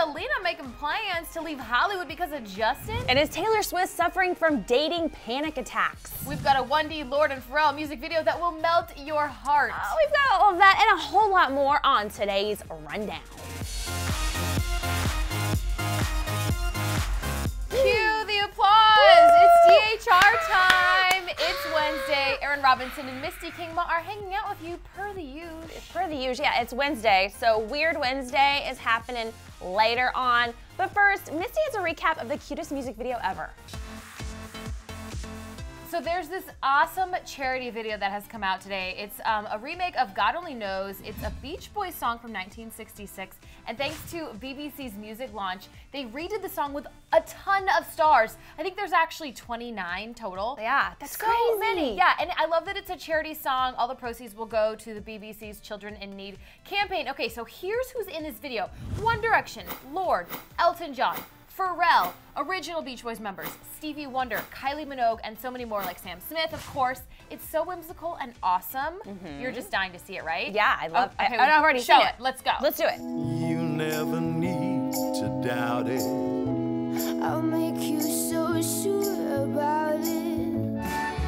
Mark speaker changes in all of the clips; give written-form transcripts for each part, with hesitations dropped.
Speaker 1: Selena making plans to leave Hollywood because of Justin?
Speaker 2: And is Taylor Swift suffering from dating panic attacks?
Speaker 1: We've got a 1D Lorde and Pharrell music video that will melt your heart.
Speaker 2: We've got all of that and a whole lot more on today's Rundown.
Speaker 1: Cue the applause! It's DHR time! It's Wednesday. Aaron Robinson and Misty Kingma are hanging out with you per the usual.
Speaker 2: Yeah, it's Wednesday, so Weird Wednesday is happening later on. But first, Misty has a recap of the cutest music video ever.
Speaker 1: So there's this awesome charity video that has come out today. It's a remake of God Only Knows. It's a Beach Boys song from 1966. And thanks to BBC's music launch, they redid the song with a ton of stars. I think there's actually 29 total.
Speaker 2: Yeah, that's
Speaker 1: so
Speaker 2: crazy.
Speaker 1: many. Yeah, and I love that it's a charity song. All the proceeds will go to the BBC's Children in Need campaign. Okay, so here's who's in this video. One Direction, Lorde, Elton John, Pharrell, original Beach Boys members, Stevie Wonder, Kylie Minogue, and so many more like Sam Smith, of course. It's so whimsical and awesome. You're just dying to see it, right?
Speaker 2: Yeah, I love it.
Speaker 1: Okay,
Speaker 2: I've already seen it.
Speaker 1: Let's go.
Speaker 2: Let's do it.
Speaker 3: You never need to doubt it.
Speaker 4: I'll make you so sure about it.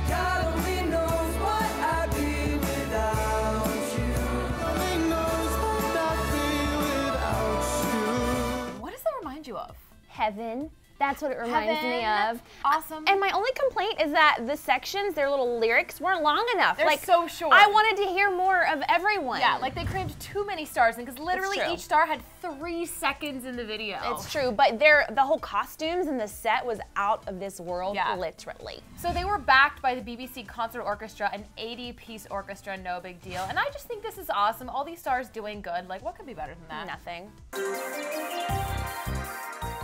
Speaker 4: God only knows what I'd be without you. Only knows what I'd be without you.
Speaker 1: What does that remind you of?
Speaker 2: Heaven. That's what it reminds me of.
Speaker 1: Awesome.
Speaker 2: And my only complaint is that the sections, their little lyrics, weren't long enough.
Speaker 1: They're
Speaker 2: like,
Speaker 1: so short.
Speaker 2: I wanted to hear more of everyone.
Speaker 1: Yeah, like they crammed too many stars in because literally
Speaker 2: true.
Speaker 1: each star had 3 seconds in the video.
Speaker 2: It's true, but the whole costumes and the set was out of this world, literally.
Speaker 1: So they were backed by the BBC Concert Orchestra, an 80-piece orchestra, no big deal. And I just think this is awesome. All these stars doing good. Like, what could be better than that?
Speaker 2: Nothing.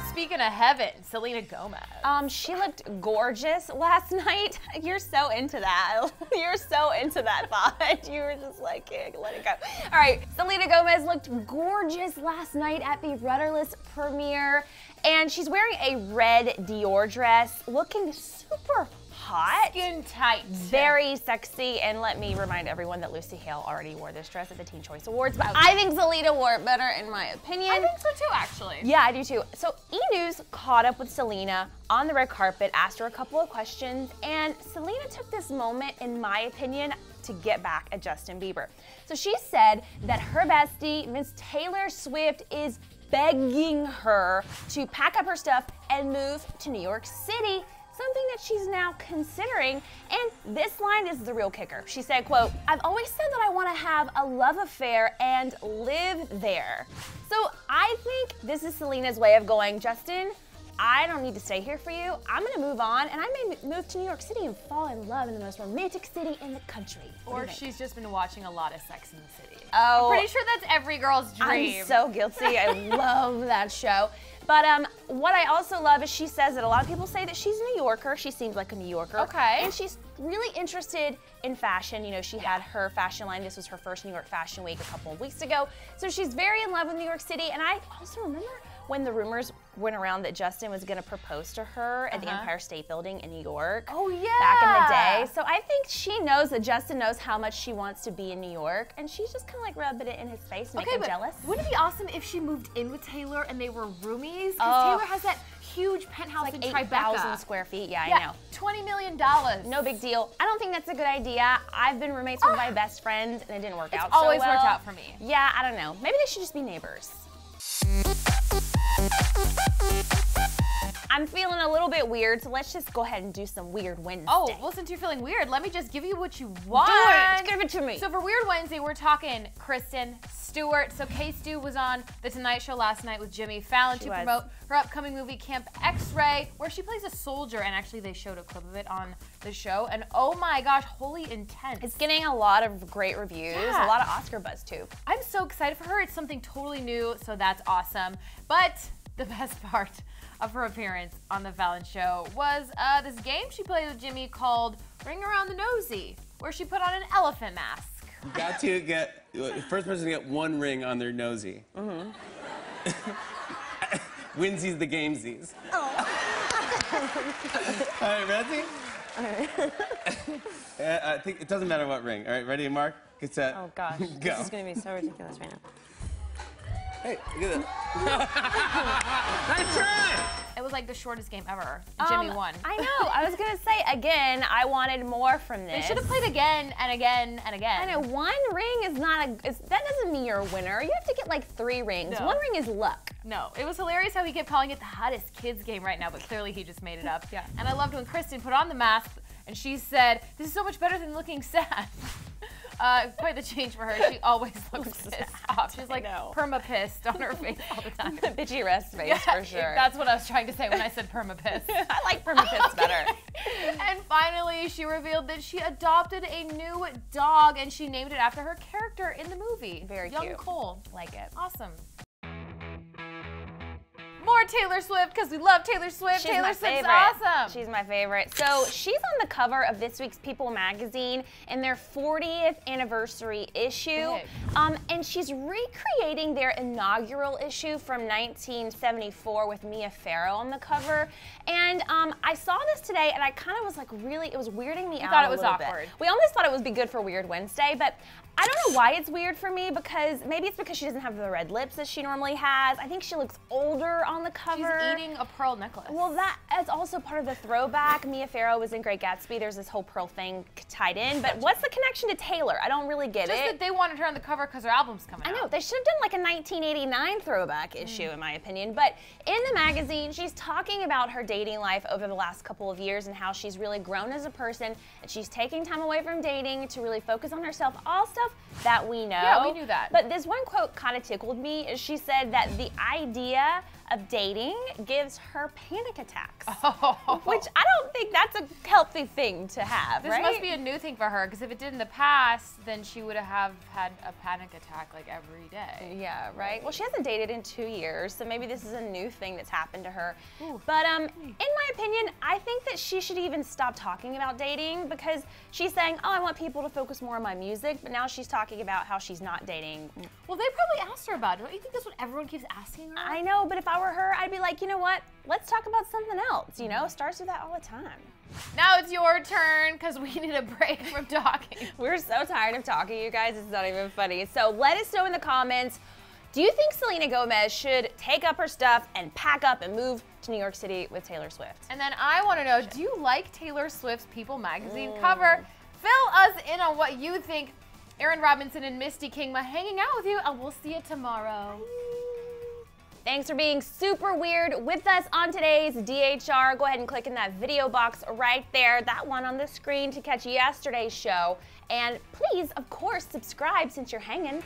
Speaker 1: Speaking of heaven, Selena Gomez.
Speaker 2: She looked gorgeous last night. You're so into that. You're so into that thought. You were just like, yeah, let it go. All right, Selena Gomez looked gorgeous last night at the Rudderless premiere, and she's wearing a red Dior dress, looking super hot.
Speaker 1: Skin tight.
Speaker 2: Very sexy, and let me remind everyone that Lucy Hale already wore this dress at the Teen Choice Awards, but I think Selena wore it better in my opinion.
Speaker 1: I think so too, actually.
Speaker 2: Yeah, I do too. So E! News caught up with Selena on the red carpet, asked her a couple of questions, and Selena took this moment, in my opinion, to get back at Justin Bieber. So she said that her bestie, Miss Taylor Swift, is begging her to pack up her stuff and move to New York City, something that she's now considering, and this line is the real kicker. She said, quote, "I've always said that I want to have a love affair and live there." So I think this is Selena's way of going, Justin, I don't need to stay here for you. I'm gonna move on, and I may move to New York City and fall in love in the most romantic city in the country.
Speaker 1: Or she's just been watching a lot of Sex in the City.
Speaker 2: Oh,
Speaker 1: I'm pretty sure that's every girl's dream.
Speaker 2: I'm so guilty. I love that show. But what I also love is she says that a lot of people say that she's a New Yorker. She seems like a New Yorker.
Speaker 1: Okay.
Speaker 2: And she's really interested in fashion. You know, she had her fashion line. This was her first New York Fashion Week a couple of weeks ago. So she's very in love with New York City. And I also remember when the rumors went around that Justin was going to propose to her at the Empire State Building in New York.
Speaker 1: Oh, yeah.
Speaker 2: Back in the day. So I think she knows that Justin knows how much she wants to be in New York, and she's just kind of like rubbing it in his face, make him jealous.
Speaker 1: Wouldn't it be awesome if she moved in with Taylor and they were roomies? Because Taylor has that huge penthouse
Speaker 2: like
Speaker 1: in Tribeca.
Speaker 2: 8,000 square feet. Yeah, I know.
Speaker 1: $20 million.
Speaker 2: No big deal. I don't think that's a good idea. I've been roommates with my best friend, and it didn't work out so well.
Speaker 1: It's always worked out for me.
Speaker 2: Yeah, I don't know. Maybe they should just be neighbors. I'm feeling a little bit weird, so let's just go ahead and do some Weird Wednesday.
Speaker 1: Oh, well, since you're feeling weird, let me just give you what you want.
Speaker 2: Do it. Give it to me.
Speaker 1: So for Weird Wednesday, we're talking Kristen Stewart. So K-Stu was on The Tonight Show last night with Jimmy Fallon to promote her upcoming movie Camp X-Ray, where she plays a soldier, and actually they showed a clip of it on the show, and oh my gosh, holy intense.
Speaker 2: It's getting a lot of great reviews, a lot of Oscar buzz too.
Speaker 1: I'm so excited for her. It's something totally new, so that's awesome. But the best part of her appearance on The Fallon Show was this game she played with Jimmy called Ring Around the Nosy, where she put on an elephant mask.
Speaker 5: You got to get, the first person to get 1 ring on their nosy. Winsies the gamesies. Oh. All right, ready?
Speaker 6: All right.
Speaker 5: I think it doesn't matter what ring. All right, ready, Mark? Get set.
Speaker 6: Oh gosh,
Speaker 5: go.
Speaker 6: this is gonna be so ridiculous right now.
Speaker 5: Hey, look at that.
Speaker 6: Nice try.
Speaker 1: It was like the shortest game ever. Jimmy won.
Speaker 2: I know. I was gonna say again. I wanted more from this.
Speaker 1: They should have played again and again and again.
Speaker 2: I know 1 ring is not a. That doesn't mean you're a winner. You have to get like 3 rings.
Speaker 1: No.
Speaker 2: 1 ring is luck.
Speaker 1: No, it was hilarious how he kept calling it the hottest kids game right now, but clearly he just made it up.
Speaker 2: Yeah.
Speaker 1: And I loved when Kristen put on the mask and she said, "This is so much better than looking sad." Quite the change for her. She always looks pissed off. She's like perma-pissed on her face all the time.
Speaker 2: Bitchy rest face for sure.
Speaker 1: That's what I was trying to say when I said perma-pissed.
Speaker 2: I like perma-pissed better.
Speaker 1: And finally, she revealed that she adopted a new dog and she named it after her character in the movie.
Speaker 2: Very
Speaker 1: Young
Speaker 2: cute.
Speaker 1: Cole.
Speaker 2: Like it.
Speaker 1: Awesome. More Taylor Swift because we love Taylor Swift.
Speaker 2: She's
Speaker 1: Taylor
Speaker 2: my
Speaker 1: Swift's
Speaker 2: favorite.
Speaker 1: awesome.
Speaker 2: She's my favorite. So she's on the cover of this week's People magazine in their 40th anniversary issue.
Speaker 1: Big.
Speaker 2: And she's recreating their inaugural issue from 1974 with Mia Farrow on the cover. And I saw this today and I kind of was like really, it was weirding me out
Speaker 1: thought it
Speaker 2: a
Speaker 1: was
Speaker 2: little
Speaker 1: awkward.
Speaker 2: bit. We almost thought it would be good for Weird Wednesday, but I don't know why it's weird for me because maybe it's because she doesn't have the red lips that she normally has. I think she looks older on the cover.
Speaker 1: She's eating a pearl necklace.
Speaker 2: Well, that is also part of the throwback. Mia Farrow was in Great Gatsby. There's this whole pearl thing tied in. But what's the connection to Taylor? I don't really get
Speaker 1: Just
Speaker 2: it.
Speaker 1: that they wanted her on the cover because her album's coming out.
Speaker 2: I know. They should have done like a 1989 throwback issue, in my opinion. But in the magazine, she's talking about her dating life over the last couple of years and how she's really grown as a person. And she's taking time away from dating to really focus on herself. All stuff that we know.
Speaker 1: Yeah, we knew that.
Speaker 2: But this one quote kind of tickled me. Is she said that the idea of dating gives her panic attacks. Which I don't think that's a healthy thing to have,
Speaker 1: This
Speaker 2: right?
Speaker 1: must be a new thing for her, because if it did in the past, then she would have had a panic attack like every day.
Speaker 2: Yeah, right? Well, she hasn't dated in 2 years, so maybe this is a new thing that's happened to her. But in my opinion, I think that she should even stop talking about dating because she's saying, oh, I want people to focus more on my music, but now she's talking about how she's not dating.
Speaker 1: Well, they probably asked her about it. Don't you think that's what everyone keeps asking her?
Speaker 2: I know, but if I were her, I'd be like, you know what? Let's talk about something else, you know? Stars do that all the time.
Speaker 1: Now it's your turn, because we need a break from talking.
Speaker 2: We're so tired of talking, you guys. It's not even funny. So let us know in the comments, do you think Selena Gomez should take up her stuff and pack up and move to New York City with Taylor Swift?
Speaker 1: And then I want to know, do you like Taylor Swift's People magazine cover? Fill us in on what you think. Aaron Robinson and Misty Kingma hanging out with you, and we'll see you tomorrow.
Speaker 2: Thanks for being super weird with us on today's DHR. Go ahead and click in that video box right there, that one on the screen, to catch yesterday's show. And please, of course, subscribe since you're hanging.